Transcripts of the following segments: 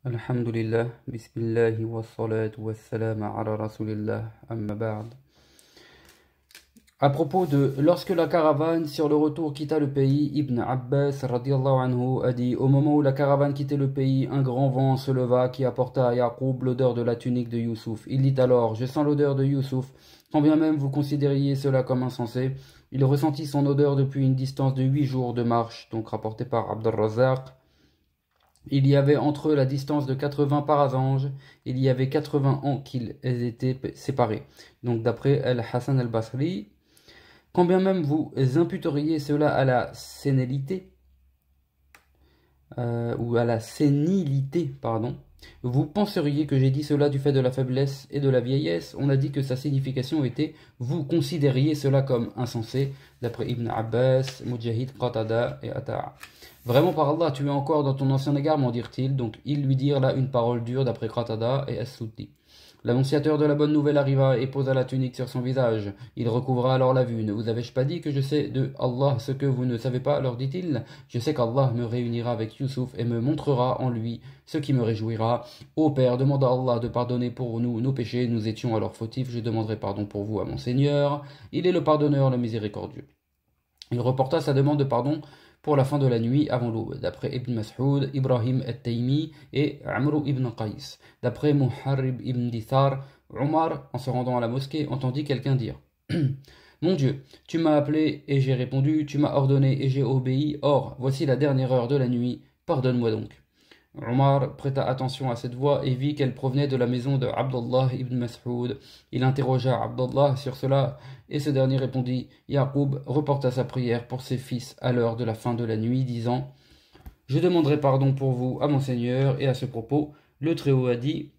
Alhamdulillah, bismillahi wa salatu wa salam ala rasulillah, amma ba'd. À propos de lorsque la caravane sur le retour quitta le pays, Ibn Abbas radiallahu anhu a dit: au moment où la caravane quittait le pays, un grand vent se leva qui apporta à Yaqub l'odeur de la tunique de Youssouf. Il dit alors: je sens l'odeur de Youssouf, quand bien même vous considériez cela comme insensé. Il ressentit son odeur depuis une distance de 8 jours de marche, donc rapporté par Abd al-Razzaq. Il y avait entre eux la distance de 80 parasanges, il y avait 80 ans qu'ils étaient séparés. Donc d'après Al-Hassan al-Basri, quand bien même vous imputeriez cela à la sénilité, vous penseriez que j'ai dit cela du fait de la faiblesse et de la vieillesse. On a dit que sa signification était: vous considériez cela comme insensé, d'après Ibn Abbas, Mujahid, Qatada et Ata'a. Vraiment par Allah, tu es encore dans ton ancien égarement, dirent-ils. Donc ils lui dirent là une parole dure, d'après Qatada et As-Suddi. L'annonciateur de la bonne nouvelle arriva et posa la tunique sur son visage. Il recouvra alors la vue. Ne vous avais-je pas dit que je sais de Allah ce que vous ne savez pas, leur dit-il? Je sais qu'Allah me réunira avec Youssouf et me montrera en lui ce qui me réjouira. Ô Père, demande à Allah de pardonner pour nous nos péchés. Nous étions alors fautifs. Je demanderai pardon pour vous à mon Seigneur. Il est le pardonneur, le miséricordieux. Il reporta sa demande de pardon pour la fin de la nuit avant l'aube, d'après Ibn Mas'ud, Ibrahim al-Taymi et Amr ibn Qais. D'après Muharrib ibn Dithar, Omar, en se rendant à la mosquée, entendit quelqu'un dire: mon Dieu, tu m'as appelé et j'ai répondu, tu m'as ordonné et j'ai obéi, or voici la dernière heure de la nuit, pardonne-moi donc. Omar prêta attention à cette voix et vit qu'elle provenait de la maison de Abdullah ibn Mas'ud. Il interrogea Abdullah sur cela et ce dernier répondit. Yaqub reporta sa prière pour ses fils à l'heure de la fin de la nuit, disant: je demanderai pardon pour vous à mon Seigneur. Et à ce propos, le Très-Haut a dit: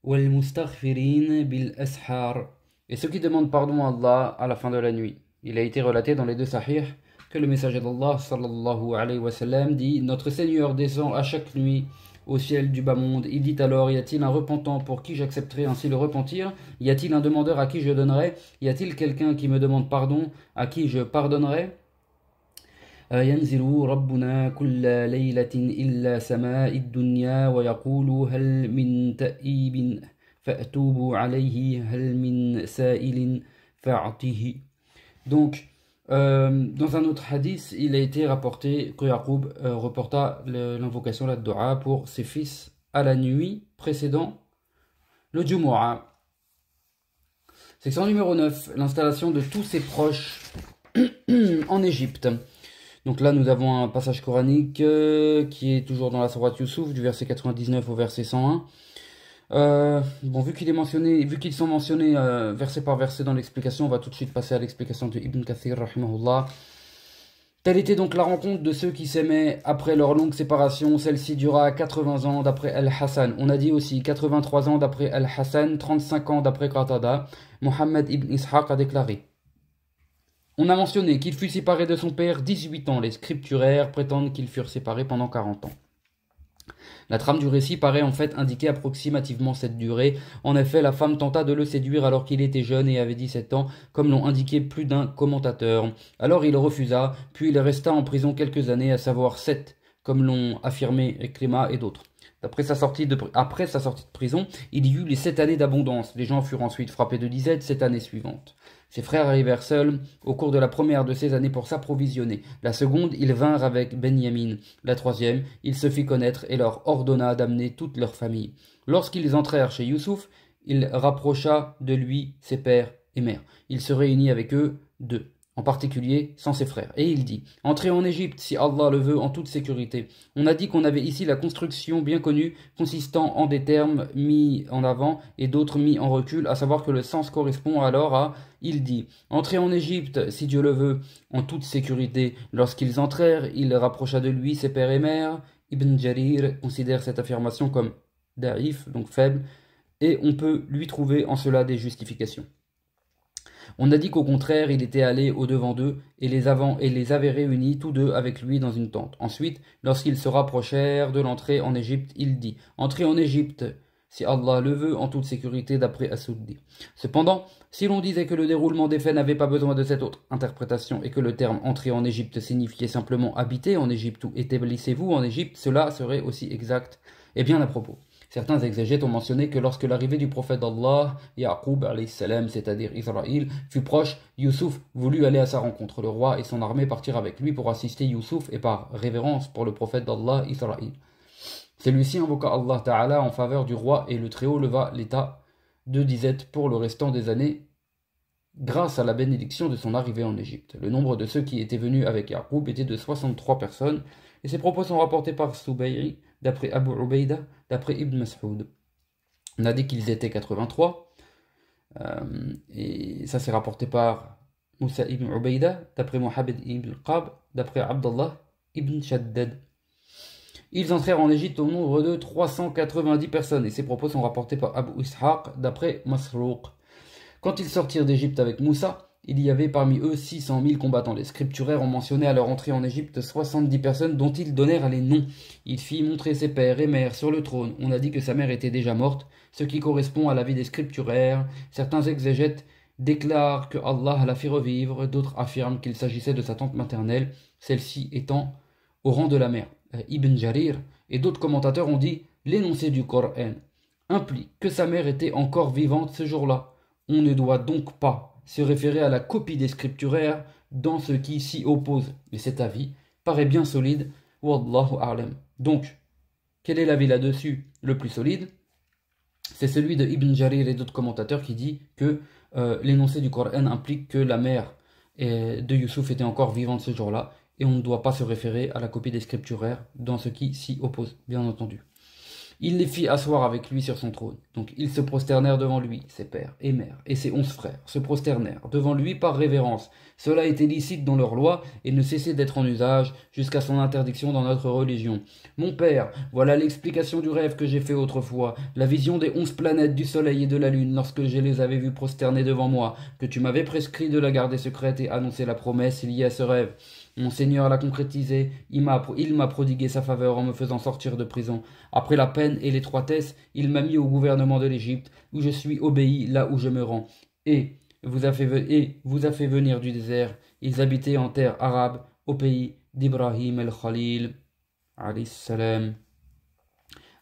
Wal mustaghfirin bil ashar, et ceux qui demandent pardon à Allah à la fin de la nuit. Il a été relaté dans les deux Sahih que le messager d'Allah sallallahu alayhi wa sallam dit: notre Seigneur descend à chaque nuit au ciel du bas monde. Il dit alors: y a-t-il un repentant pour qui j'accepterai ainsi le repentir? Y a-t-il un demandeur à qui je donnerai? Y a-t-il quelqu'un qui me demande pardon à qui je pardonnerai? ينزل ربنا كل ليلة إلا سماء الدنيا ويقول هل من تائب فأتوب عليه هل من سائل فأعطه. Donc dans un autre hadith, il a été rapporté que Yaqub reporta l'invocation, la dua, pour ses fils à la nuit précédant le Jumu'ah. Section numéro 9, l'installation de tous ses proches en Égypte. Donc là, nous avons un passage coranique qui est toujours dans la Sourate Youssouf, du verset 99 au verset 101. Bon, vu qu'ils sont mentionnés verset par verset dans l'explication, on va tout de suite passer à l'explication de Ibn Kathir, rahimahullah. Telle était donc la rencontre de ceux qui s'aimaient après leur longue séparation. Celle-ci dura 80 ans d'après Al-Hassan. On a dit aussi 83 ans d'après Al-Hassan, 35 ans d'après Qatada. Mohammed ibn Ishaq a déclaré: on a mentionné qu'il fut séparé de son père 18 ans. Les scripturaires prétendent qu'ils furent séparés pendant 40 ans. La trame du récit paraît en fait indiquer approximativement cette durée. En effet, la femme tenta de le séduire alors qu'il était jeune et avait 17 ans, comme l'ont indiqué plus d'un commentateur. Alors il refusa, puis il resta en prison quelques années, à savoir 7, comme l'ont affirmé Ikrima et d'autres. Après sa sortie de prison, il y eut les 7 années d'abondance. Les gens furent ensuite frappés de disette 7 années suivantes. Ses frères arrivèrent seuls au cours de la première de ces années pour s'approvisionner. La seconde, ils vinrent avec Benyamin. La troisième, il se fit connaître et leur ordonna d'amener toute leur famille. Lorsqu'ils entrèrent chez Youssouf, il rapprocha de lui ses pères et mères. Il se réunit avec eux deux, en particulier sans ses frères. Et il dit: entrez en Égypte, si Allah le veut, en toute sécurité. On a dit qu'on avait ici la construction bien connue, consistant en des termes mis en avant et d'autres mis en recul, à savoir que le sens correspond alors à: il dit, entrez en Égypte, si Dieu le veut, en toute sécurité. Lorsqu'ils entrèrent, il rapprocha de lui ses pères et mères. Ibn Jarir considère cette affirmation comme da'if, donc faible, et on peut lui trouver en cela des justifications. On a dit qu'au contraire, il était allé au-devant d'eux et les avait réunis tous deux avec lui dans une tente. Ensuite, lorsqu'ils se rapprochèrent de l'entrée en Égypte, il dit: entrez en Égypte, si Allah le veut, en toute sécurité d'après As-Suddi. Cependant, si l'on disait que le déroulement des faits n'avait pas besoin de cette autre interprétation et que le terme entrer en Égypte signifiait simplement habiter en Égypte ou établissez-vous en Égypte, cela serait aussi exact et bien à propos. Certains exégètes ont mentionné que lorsque l'arrivée du prophète d'Allah, Yaqub, c'est-à-dire Israël, fut proche, Youssouf voulut aller à sa rencontre. Le roi et son armée partirent avec lui pour assister Youssouf et par révérence pour le prophète d'Allah, Israël. Celui-ci invoqua Allah Ta'ala en faveur du roi et le Très-Haut leva l'état de disette pour le restant des années grâce à la bénédiction de son arrivée en Égypte. Le nombre de ceux qui étaient venus avec Yaqub était de 63 personnes et ces propos sont rapportés par Soubayri, d'après Abu Ubaïda, d'après Ibn Mas'ud. On a dit qu'ils étaient 83 et ça c'est rapporté par Moussa ibn Ubaïda, d'après Mohammed ibn Qab, d'après Abdallah ibn Shaddad. Ils entrèrent en Égypte au nombre de 390 personnes, et ces propos sont rapportés par Abu Ishaq, d'après Masrouq. Quand ils sortirent d'Égypte avec Moussa, il y avait parmi eux 600 000 combattants. Les scripturaires ont mentionné à leur entrée en Égypte 70 personnes dont ils donnèrent les noms. Il fit montrer ses pères et mères sur le trône. On a dit que sa mère était déjà morte, ce qui correspond à l'avis des scripturaires. Certains exégètes déclarent que Allah la fit revivre, d'autres affirment qu'il s'agissait de sa tante maternelle, celle-ci étant au rang de la mère. Ibn Jarir et d'autres commentateurs ont dit l'énoncé du Coran implique que sa mère était encore vivante ce jour-là. On ne doit donc pas se référer à la copie des scripturaires dans ce qui s'y oppose. Et cet avis paraît bien solide. Wallahu a'lam. Donc, quel est l'avis là-dessus le plus solide? C'est celui de Ibn Jarir et d'autres commentateurs qui dit que l'énoncé du Coran implique que la mère de Youssouf était encore vivante ce jour-là. Et on ne doit pas se référer à la copie des scripturaires dans ce qui s'y oppose, bien entendu. Il les fit asseoir avec lui sur son trône. Donc ils se prosternèrent devant lui, ses pères et mères, et ses 11 frères se prosternèrent devant lui par révérence. Cela était licite dans leur loi et ne cessait d'être en usage jusqu'à son interdiction dans notre religion. Mon père, voilà l'explication du rêve que j'ai fait autrefois, la vision des 11 planètes, du soleil et de la lune lorsque je les avais vus prosternés devant moi, que tu m'avais prescrit de la garder secrète et annoncer la promesse liée à ce rêve. Mon Seigneur l'a concrétisé, il m'a prodigué sa faveur en me faisant sortir de prison. Après la peine et l'étroitesse, il m'a mis au gouvernement de l'Égypte, où je suis obéi là où je me rends. Et vous a fait venir du désert. Ils habitaient en terre arabe, au pays d'Ibrahim el-Khalil, alayhi salam.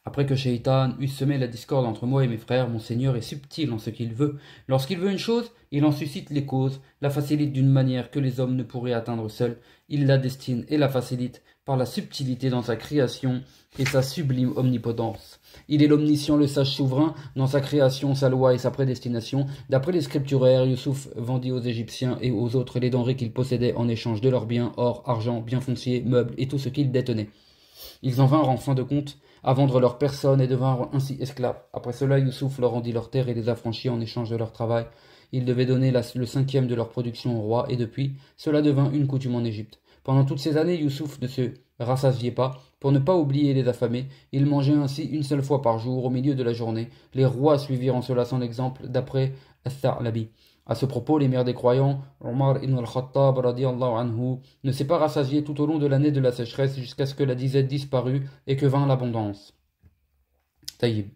Après que Shaitan eut semé la discorde entre moi et mes frères, mon Seigneur est subtil en ce qu'il veut. Lorsqu'il veut une chose, il en suscite les causes, la facilite d'une manière que les hommes ne pourraient atteindre seuls. Il la destine et la facilite par la subtilité dans sa création et sa sublime omnipotence. Il est l'omniscient, le sage souverain, dans sa création, sa loi et sa prédestination. D'après les scripturaires, Youssouf vendit aux Égyptiens et aux autres les denrées qu'ils possédaient en échange de leurs biens, or, argent, biens fonciers, meubles et tout ce qu'ils détenaient. Ils en vinrent en fin de compte à vendre leurs personnes et devinrent ainsi esclaves. Après cela, Youssouf leur rendit leurs terres et les affranchit en échange de leur travail. Ils devaient donner le 5e de leur production au roi, et depuis, cela devint une coutume en Égypte. Pendant toutes ces années, Youssouf ne se rassasiait pas. Pour ne pas oublier les affamés, il mangeait ainsi une seule fois par jour, au milieu de la journée. Les rois suivirent en cela son exemple, d'après Al-Tha'labi. À ce propos, l'émir des croyants, Omar ibn al-Khattab radiyallahu anhu, ne s'est pas rassasié tout au long de l'année de la sécheresse jusqu'à ce que la disette disparut et que vint l'abondance. Taïb.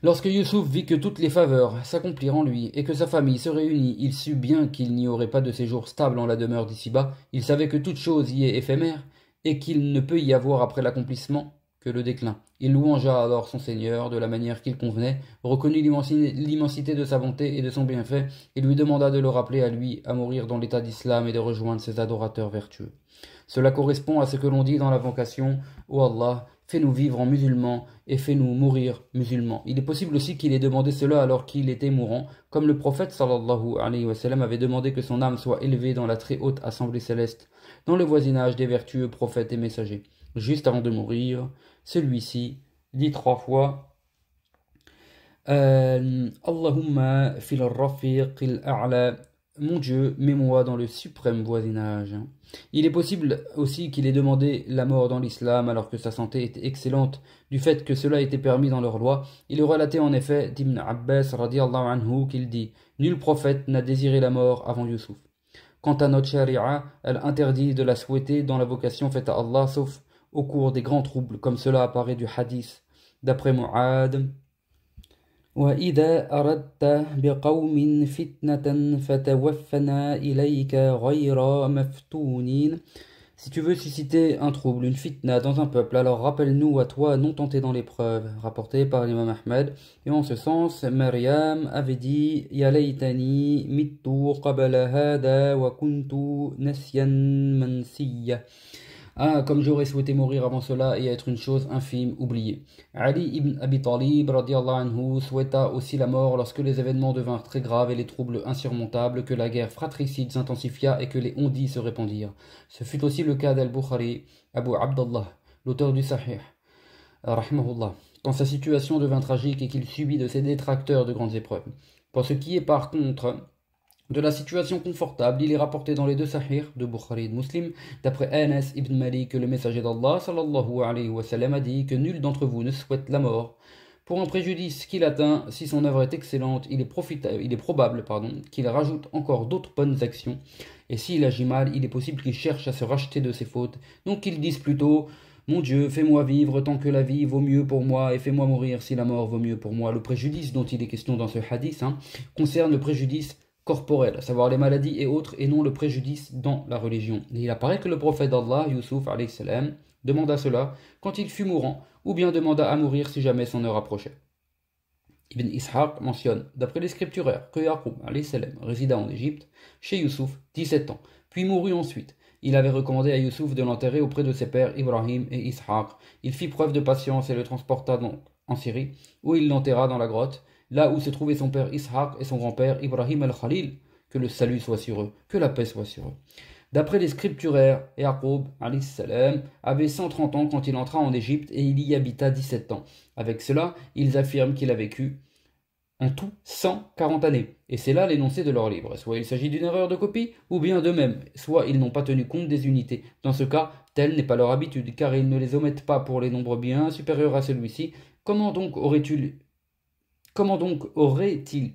Lorsque Youssouf vit que toutes les faveurs s'accomplirent en lui et que sa famille se réunit, il sut bien qu'il n'y aurait pas de séjour stable en la demeure d'ici-bas. Il savait que toute chose y est éphémère et qu'il ne peut y avoir après l'accomplissement que le déclin. Il louangea alors son Seigneur de la manière qu'il convenait, reconnut l'immensité de sa bonté et de son bienfait, et lui demanda de le rappeler à lui à mourir dans l'état d'islam et de rejoindre ses adorateurs vertueux. Cela correspond à ce que l'on dit dans l'invocation « Ô Allah, fais-nous vivre en musulmans et fais-nous mourir musulmans ». Il est possible aussi qu'il ait demandé cela alors qu'il était mourant, comme le prophète sallallahu alayhi wa sallam avait demandé que son âme soit élevée dans la très haute assemblée céleste, dans le voisinage des vertueux prophètes et messagers. Juste avant de mourir, celui-ci dit 3 fois Allahumma fil rafiqil a'la. Mon Dieu, mets-moi dans le suprême voisinage. Il est possible aussi qu'il ait demandé la mort dans l'islam alors que sa santé était excellente, du fait que cela était permis dans leur loi. Il est relaté en effet d'Ibn Abbas radiyallahu anhu qu'il dit « Nul prophète n'a désiré la mort avant Youssouf. Quant à notre charia, elle interdit de la souhaiter dans la vocation faite à Allah, sauf au cours des grands troubles, comme cela apparaît du hadith d'après Mu'ad وإذا أردت بقوم فتنة فتوفنا إليك غير مفتونين. Si tu veux susciter un trouble, une fitna dans un peuple, alors rappelle-nous à toi non tenté dans l'épreuve, rapporté par l'imam Ahmed. Et en ce sens, Maryam avait dit Ya laytani mittu qabla hada wa kuntu nasyan mansiya. Ah, comme j'aurais souhaité mourir avant cela et être une chose infime, oubliée. Ali ibn Abi Talib radiallahu anhu souhaita aussi la mort lorsque les événements devinrent très graves et les troubles insurmontables, que la guerre fratricide s'intensifia et que les ondits se répandirent. Ce fut aussi le cas d'Al-Bukhari, Abu Abdallah, l'auteur du Sahih, rahimahullah, quand sa situation devint tragique et qu'il subit de ses détracteurs de grandes épreuves. Pour ce qui est par contre de la situation confortable, il est rapporté dans les deux Sahih de Bukhari et de Muslim, d'après Anas ibn Malik, que le messager d'Allah sallallahu alayhi wa sallam a dit que nul d'entre vous ne souhaite la mort pour un préjudice qu'il atteint. Si son œuvre est excellente, il est probable qu'il rajoute encore d'autres bonnes actions, et s'il agit mal, il est possible qu'il cherche à se racheter de ses fautes. Donc qu'il dise plutôt Mon Dieu, fais-moi vivre tant que la vie vaut mieux pour moi, et fais-moi mourir si la mort vaut mieux pour moi. Le préjudice dont il est question dans ce hadith concerne le préjudice corporel, à savoir les maladies et autres, et non le préjudice dans la religion. Et il apparaît que le prophète d'Allah, Yusuf alayhi salam, demanda cela quand il fut mourant, ou bien demanda à mourir si jamais son heure approchait. Ibn Ishaq mentionne, d'après les scripturaires, que Yaqub alayhi salam résida en Égypte, chez Yusuf, 17 ans, puis mourut ensuite. Il avait recommandé à Yusuf de l'enterrer auprès de ses pères Ibrahim et Ishaq. Il fit preuve de patience et le transporta donc en Syrie, où il l'enterra dans la grotte, là où se trouvaient son père Ishaq et son grand-père Ibrahim al-Khalil, que le salut soit sur eux, que la paix soit sur eux. D'après les scripturaires, Yaqub alayhi salam avait 130 ans quand il entra en Égypte et il y habita 17 ans. Avec cela, ils affirment qu'il a vécu en tout 140 années. Et c'est là l'énoncé de leur livre. Soit il s'agit d'une erreur de copie, ou bien d'eux-mêmes, soit ils n'ont pas tenu compte des unités. Dans ce cas, telle n'est pas leur habitude, car ils ne les omettent pas pour les nombres bien supérieurs à celui-ci. Comment donc aurait-il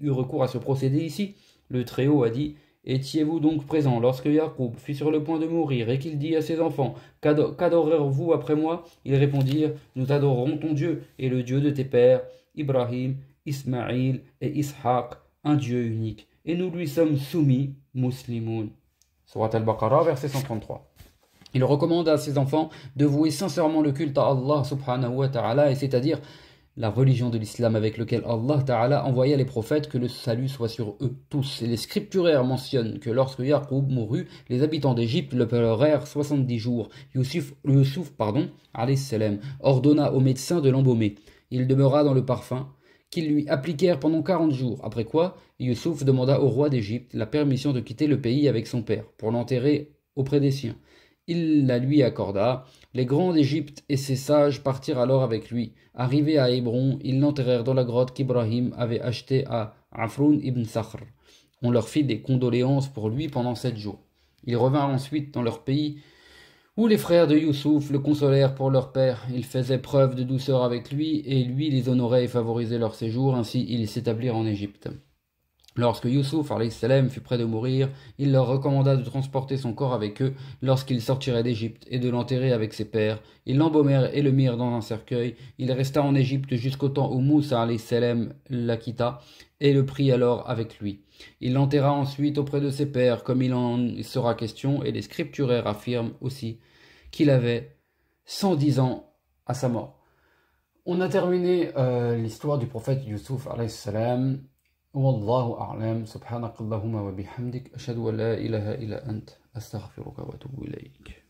eu recours à ce procédé ici? Le Très-Haut a dit « Étiez-vous donc présents lorsque Yaqub fut sur le point de mourir et qu'il dit à ses enfants « Qu'adorerez-vous après moi ?» Ils répondirent « Nous adorerons ton Dieu et le Dieu de tes pères, Ibrahim, Ismaïl et Ishaq, un Dieu unique, et nous lui sommes soumis, muslimoun. » Surat al-Baqarah, verset 133. Il recommande à ses enfants de vouer sincèrement le culte à Allah subhanahu wa ta'ala, et c'est-à-dire la religion de l'islam avec lequel Allah Ta'ala envoya les prophètes, que le salut soit sur eux tous. Et les scripturaires mentionnent que lorsque Yaqub mourut, les habitants d'Égypte le pleurèrent 70 jours. Yusuf alayhi salam, ordonna aux médecins de l'embaumer. Il demeura dans le parfum qu'ils lui appliquèrent pendant 40 jours, après quoi Yusuf demanda au roi d'Égypte la permission de quitter le pays avec son père, pour l'enterrer auprès des siens. Il la lui accorda. Les grands d'Égypte et ses sages partirent alors avec lui. Arrivés à Hébron, ils l'enterrèrent dans la grotte qu'Ibrahim avait achetée à Afroun ibn Sakhr. On leur fit des condoléances pour lui pendant 7 jours. Ils revinrent ensuite dans leur pays, où les frères de Youssouf le consolèrent pour leur père. Ils faisaient preuve de douceur avec lui, et lui les honorait et favorisait leur séjour. Ainsi ils s'établirent en Égypte. Lorsque Yusuf alayhi salam fut près de mourir, il leur recommanda de transporter son corps avec eux lorsqu'ils sortiraient d'Égypte et de l'enterrer avec ses pères. Ils l'embaumèrent et le mirent dans un cercueil. Il resta en Égypte jusqu'au temps où Moussa alayhi salam la quitta et le prit alors avec lui. Il l'enterra ensuite auprès de ses pères, comme il en sera question, et les scripturaires affirment aussi qu'il avait 110 ans à sa mort. On a terminé l'histoire du prophète Yusuf alayhi salam. والله أعلم سبحانك اللهم وبحمدك أشهد أن لا إله إلا أنت أستغفرك وأتوب إليك